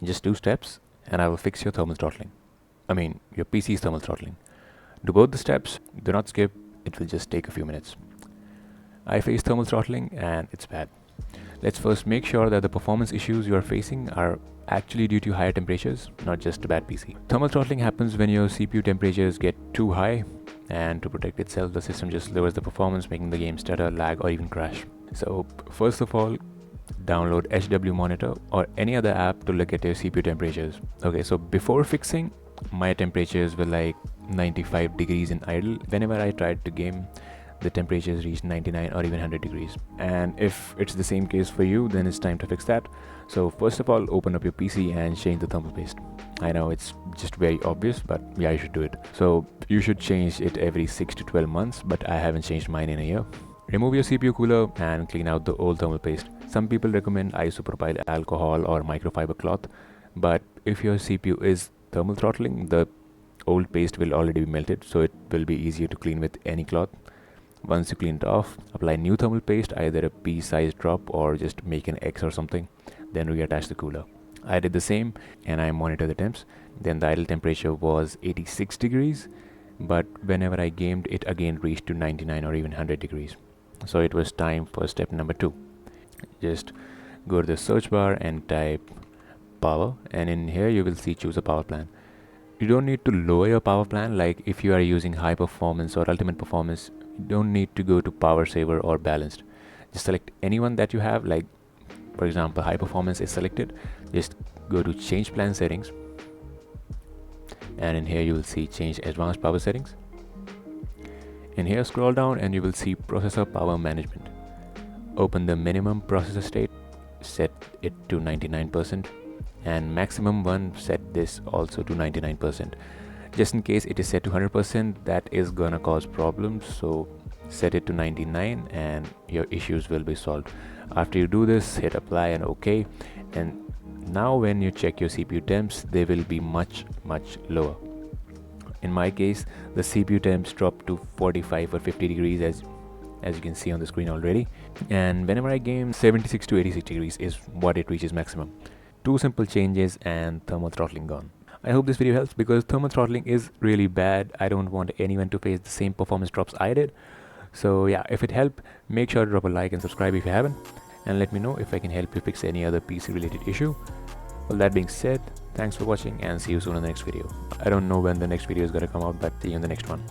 Just 2 steps and I will fix your thermal throttling. I mean, your PC's thermal throttling. Do both the steps, do not skip, it will just take a few minutes. I face thermal throttling and it's bad. Let's first make sure that the performance issues you are facing are actually due to higher temperatures, not just a bad PC. Thermal throttling happens when your CPU temperatures get too high, and to protect itself, the system just lowers the performance, making the game stutter, lag, or even crash. So first of all, download HW Monitor or any other app to look at your CPU temperatures. Okay, so before fixing, my temperatures were like 95 degrees in idle. Whenever I tried to game, the temperatures reached 99 or even 100 degrees. And if it's the same case for you, then it's time to fix that. So first of all, open up your PC and change the thermal paste. I know it's just very obvious, but yeah, you should do it. So you should change it every 6 to 12 months, but I haven't changed mine in a year. Remove your CPU cooler and clean out the old thermal paste. Some people recommend isopropyl alcohol or microfiber cloth, but if your CPU is thermal throttling, the old paste will already be melted, so it will be easier to clean with any cloth. Once you clean it off, apply new thermal paste, either a pea-sized drop or just make an X or something, then reattach the cooler. I did the same and I monitor the temps. Then the idle temperature was 86 degrees, but whenever I gamed, it again reached to 99 or even 100 degrees. So it was time for step number 2. Just go to the search bar and type power, and in here you will see choose a power plan. You don't need to lower your power plan, like if you are using high performance or ultimate performance, you don't need to go to power saver or balanced. Just select any one that you have, like for example high performance is selected. Just go to change plan settings, and in here you will see change advanced power settings. In here scroll down and you will see processor power management. Open the minimum processor state, set it to 99%, and maximum one, set this also to 99%. Just in case it is set to 100%, that is gonna cause problems, so set it to 99 and your issues will be solved. After you do this, hit apply and OK, and now when you check your CPU temps, they will be much lower. In my case, the CPU temps dropped to 45 or 50 degrees as you can see on the screen already, and whenever I game, 76 to 86 degrees is what it reaches maximum. 2 simple changes and thermal throttling gone. I hope this video helps, because thermal throttling is really bad. I don't want anyone to face the same performance drops I did. So yeah, if it helped, make sure to drop a like and subscribe if you haven't, and let me know if I can help you fix any other PC related issue. Well, that being said, thanks for watching and see you soon in the next video. I don't know when the next video is gonna come out, but see you in the next one.